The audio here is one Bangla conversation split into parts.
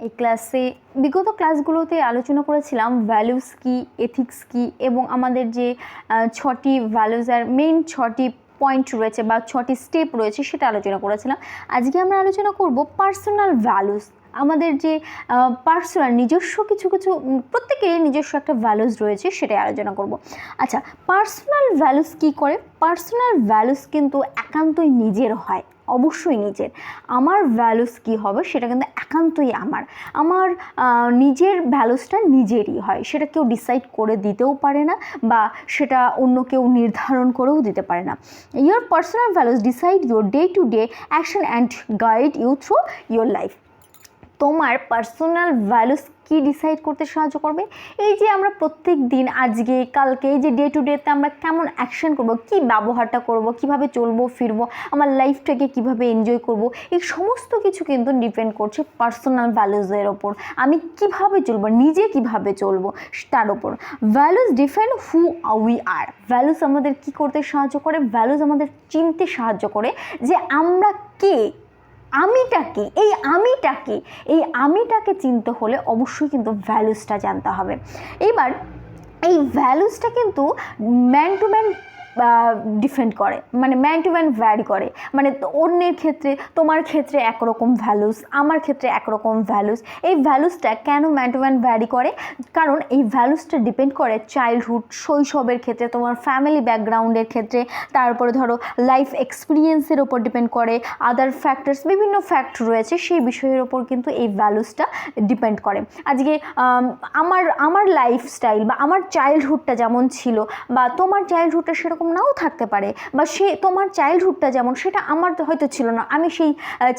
এই ক্লাসে বিগত ক্লাসগুলোতে আলোচনা করেছিলাম ভ্যালুস কি, এথিক্স কি এবং আমাদের যে 6টি ভ্যালুস আর মেইন 6টি পয়েন্ট রয়েছে বা 6টি স্টেপ রয়েছে সেটা আলোচনা করেছিলাম। আজকে আমরা আলোচনা করব পার্সোনাল ভ্যালুস। আমাদের যে পার্সোনাল নিজস্ব কিছু প্রত্যেকেরই নিজস্ব একটা ভ্যালুস রয়েছে সেটাই আলোচনা করব। আচ্ছা, পার্সোনাল ভ্যালুস কী করে? পার্সোনাল ভ্যালুস কিন্তু একান্তই নিজের হয়, অবশ্যই নিজের। আমার ভ্যালুস কী হবে সেটা কিন্তু একান্তই আমার নিজের ভ্যালুসটা নিজেরই হয়, সেটা কেউ ডিসাইড করে দিতেও পারে না বা সেটা অন্য কেউ নির্ধারণ করেও দিতে পারে না। Your personal values decide your day to day action and guide you through your life. তোমার পার্সোনাল ভ্যালুস কি ডিসাইড করতে সাহায্য করবে? এই যে আমরা প্রত্যেক দিন, আজকে কালকে, এই যে ডে টু ডেতে আমরা কেমন অ্যাকশন করব, কি ব্যবহারটা করব, কিভাবে চলবো ফিরবো, আমার লাইফটাকে কিভাবে এনজয় করব, এই সমস্ত কিছু কিন্তু ডিপেন্ড করছে পার্সোনাল ভ্যালুসের ওপর। আমি কিভাবে চলবো, নিজে কিভাবে চলবো তার ওপর। Values define who we are. Values আমাদের কি করতে সাহায্য করে? ভ্যালুস আমাদের চিনতে সাহায্য করে যে আমরা কে, আমিটাকে, এই আমিটাকে চিনতে হলে অবশ্যই কিন্তু ভ্যালুসটা জানতে হবে। এবার এই ভ্যালুসটা কিন্তু ম্যান টু ম্যান ডিফেন্ড করে, মানে ম্যান টু ম্যান ভ্যারি করে। মানে অন্যের ক্ষেত্রে, তোমার ক্ষেত্রে একরকম ভ্যালুস, আমার ক্ষেত্রে একরকম ভ্যালুস। এই ভ্যালুসটা কেন ম্যান টু ম্যান ভ্যারি করে? কারণ এই ভ্যালুসটা ডিপেন্ড করে চাইল্ডহুড, শৈশবের ক্ষেত্রে, তোমার ফ্যামিলি ব্যাকগ্রাউন্ডের ক্ষেত্রে, তারপরে ধরো লাইফ এক্সপিরিয়েন্সের ওপর ডিপেন্ড করে, আদার ফ্যাক্টরস, বিভিন্ন ফ্যাক্ট রয়েছে, সেই বিষয়ের ওপর কিন্তু এই ভ্যালুসটা ডিপেন্ড করে। আজকে আমার লাইফস্টাইল বা আমার চাইল্ডহুডটা যেমন ছিল বা তোমার চাইল্ডহুডটা সেরকম নাও থাকতে পারে, বা তোমার চাইল্ডহুডটা যেমন সেটা আমার হয়তো ছিল না, আমি সেই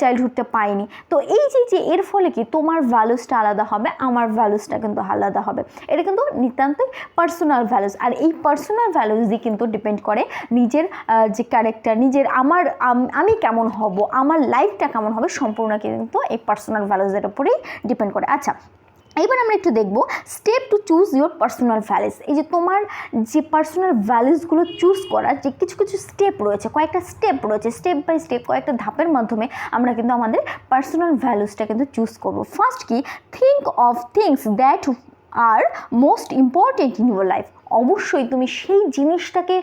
চাইল্ডহুডটা পাইনি। তো এই যে এর ফলে কি তোমার ভ্যালুসটা আলাদা হবে, আমার ভ্যালুসটা কিন্তু আলাদা হবে। এটা কিন্তু নিতান্তই পার্সোনাল ভ্যালুস। আর এই পার্সোনাল ভ্যালুসই কিন্তু ডিপেন্ড করে নিজের যে ক্যারেক্টার, নিজের আমি কেমন হব, আমার লাইফটা কেমন হবে, সম্পূর্ণ কিন্তু এই পার্সোনাল ভ্যালুসের উপরেই ডিপেন্ড করে। আচ্ছা, এবার আমরা একটু দেখব step to choose your personal values. এই যে তোমার যে পার্সোনাল ভ্যালুসগুলো চুজ করার যে কিছু স্টেপ রয়েছে, কয়েকটা স্টেপ রয়েছে, স্টেপ বাই স্টেপ কয়েকটা ধাপের মাধ্যমে আমরা কিন্তু আমাদের পার্সোনাল ভ্যালুসটা কিন্তু চুজ করব। ফার্স্ট কি, think of things that are most important in your life. অবশ্যই তুমি সেই জিনিসটাকে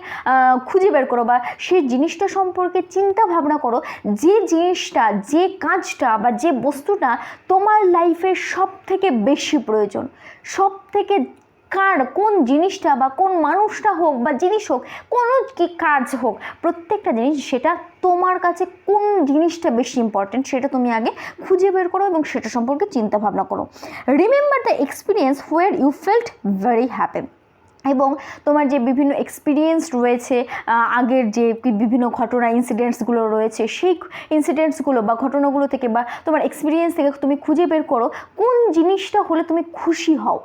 খুঁজে বের করো বা সেই জিনিসটা সম্পর্কে চিন্তা ভাবনা করো, যে জিনিসটা, যে কাজটা বা যে বস্তুটা তোমার লাইফের সব থেকে বেশি প্রয়োজন, সব থেকে কোন জিনিসটা বা কোন মানুষটা হোক বা জিনিস হোক, কোনো কি কাজ হোক, প্রত্যেকটা জিনিস সেটা তোমার কাছে কোন জিনিসটা বেশি ইম্পর্টেন্ট সেটা তুমি আগে খুঁজে বের করো এবং সেটা সম্পর্কে চিন্তা ভাবনা করো। Remember the experience where you felt very happy. এবং তোমার যে বিভিন্ন এক্সপিরিয়েন্স রয়েছে, আগের যে বিভিন্ন ঘটনা, ইনসিডেন্টসগুলো রয়েছে, সেই ইনসিডেন্টসগুলো বা ঘটনাগুলো থেকে বা তোমার এক্সপিরিয়েন্স থেকে তুমি খুঁজে বের করো কোন জিনিসটা হলে তুমি খুশি হও,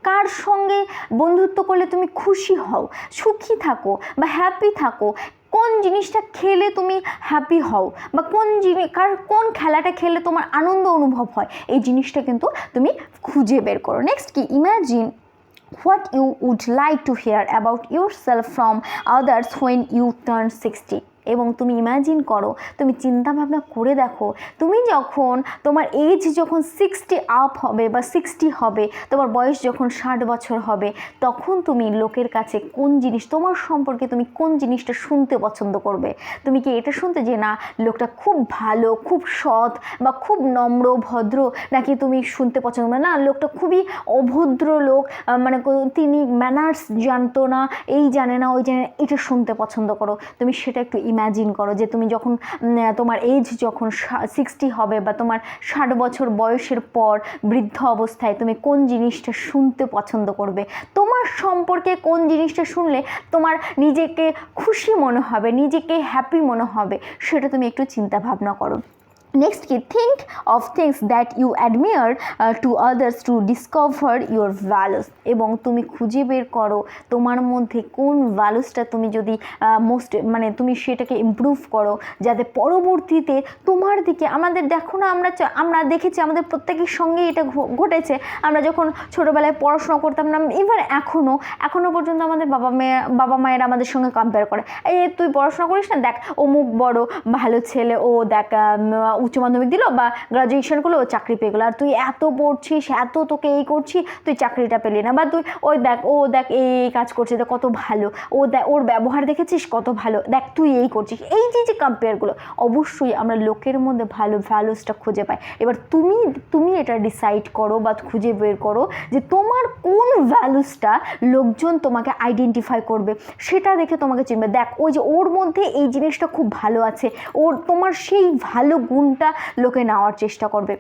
কার সঙ্গে বন্ধুত্ব করলে তুমি খুশি হও, সুখী থাকো বা হ্যাপি থাকো, কোন জিনিসটা খেলে তুমি হ্যাপি হও বা কোন খেলাটা খেললে তোমার আনন্দ অনুভব হয়, এই জিনিসটা কিন্তু তুমি খুঁজে বের করো। নেক্সট কি, imagine what you would like to hear about yourself from others when you turn 60। এবং তুমি ইমাজিন করো, তুমি চিন্তা ভাবনা করে দেখো, তুমি যখন তোমার এজ যখন 60 আপ হবে বা 60 হবে, তোমার বয়স যখন 60 বছর হবে, তখন তুমি লোকের কাছে কোন জিনিস, তোমার সম্পর্কে তুমি কোন জিনিসটা শুনতে পছন্দ করবে? তুমি কি এটা শুনতে যে না লোকটা খুব ভালো, খুব সৎ বা খুব নম্র ভদ্র, নাকি তুমি শুনতে পছন্দ না লোকটা খুবই অভদ্র লোক, মানে তিনি ম্যানার্স জানতো না, এই জানে না ওই জানে না, এটা শুনতে পছন্দ করো? তুমি সেটা একটু ইমাজিন করো যে তুমি যখন তোমার এজ যখন 60 হবে বা তোমার 60 বছর বয়সের পর বৃদ্ধ অবস্থায় তুমি কোন জিনিসটা শুনতে পছন্দ করবে, তোমার সম্পর্কে কোন জিনিসটা শুনলে তোমার নিজেকে খুশি মনে হবে, নিজেকে হ্যাপি মনে হবে, সেটা তুমি একটু চিন্তা ভাবনা করো। নেক্সট কি, think of things that you admire to others to discover your values. এবং তুমি খুঁজে বের করো তোমার মধ্যে কোন ভ্যালুসটা তুমি যদি মানে তুমি সেটাকে ইমপ্রুভ করো, যাতে পরবর্তীতে তোমার দিকে, আমাদের দেখো না, আমরা দেখেছি আমাদের প্রত্যেকের সঙ্গে এটা ঘটেছে। আমরা যখন ছোটোবেলায় পড়াশোনা করতাম না, ইভেন এখনও পর্যন্ত আমাদের বাবা মায়েরা আমাদের সঙ্গে কম্পেয়ার করে, এই তুই পড়াশোনা করিস না, দেখ অমুক বড় ভালো ছেলে, ও দেখ উচ্চ মাধ্যমিক দিল বা গ্রাজুয়েশন করলো, ও চাকরি পেয়ে গেলো, আর তুই এত পড়ছিস, এত তোকে এই করছি, তুই চাকরিটা পেলি না। বা তুই ওই দেখ, ও দেখ এই কাজ করছে, দেখ কত ভালো, ও দেখ ওর ব্যবহার দেখেছিস কত ভালো, দেখ তুই এই করছিস। এই যে কম্পেয়ারগুলো, অবশ্যই আমরা লোকের মধ্যে ভালো ভ্যালুসটা খুঁজে পাই। এবার তুমি এটা ডিসাইড করো বা খুঁজে বের করো যে তোমার কোন ভ্যালুসটা লোকজন তোমাকে আইডেন্টিফাই করবে, সেটা দেখে তোমাকে চিনবে। দেখ ওই যে ওর মধ্যে এই জিনিসটা খুব ভালো আছে, তোমার সেই ভালো গুণটা লোকে নেওয়ার চেষ্টা করবে।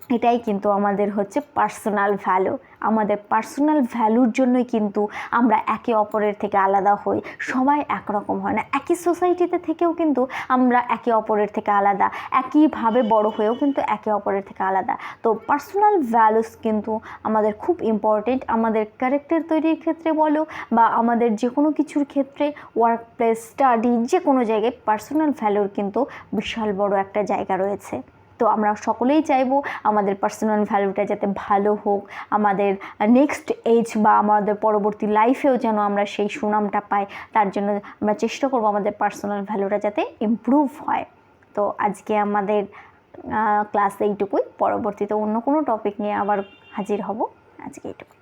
এটাই কিন্তু আমাদের হচ্ছে পার্সোনাল ভ্যালু। আমাদের পার্সোনাল ভ্যালুর জন্যই কিন্তু আমরা একে অপরের থেকে আলাদা হই। সবাই একরকম হয় না, একই সোসাইটিতে থেকেও কিন্তু আমরা একে অপরের থেকে আলাদা, একইভাবে বড় হয়েও কিন্তু একে অপরের থেকে আলাদা। তো পার্সোনাল ভ্যালুস কিন্তু আমাদের খুব ইম্পর্টেন্ট, আমাদের ক্যারেক্টার তৈরির ক্ষেত্রে বলো বা আমাদের যে কোনো কিছুর ক্ষেত্রে, ওয়ার্ক প্লেস, স্টাডি, যে কোনো জায়গায় পার্সোনাল ভ্যালুর কিন্তু বিশাল বড় একটা জায়গা রয়েছে। তো আমরা সকলেই চাইবো আমাদের পার্সোনাল ভ্যালুটা যাতে ভালো হোক, আমাদের নেক্সট এজ বা আমাদের পরবর্তী লাইফেও যেন আমরা সেই সুনামটা পাই, তার জন্য আমরা চেষ্টা করবো আমাদের পার্সোনাল ভ্যালুটা যাতে ইমপ্রুভ হয়। তো আজকে আমাদের ক্লাস এইটুকুই, পরবর্তীতে অন্য কোনো টপিক নিয়ে আবার হাজির হব। আজকে এইটুকুই।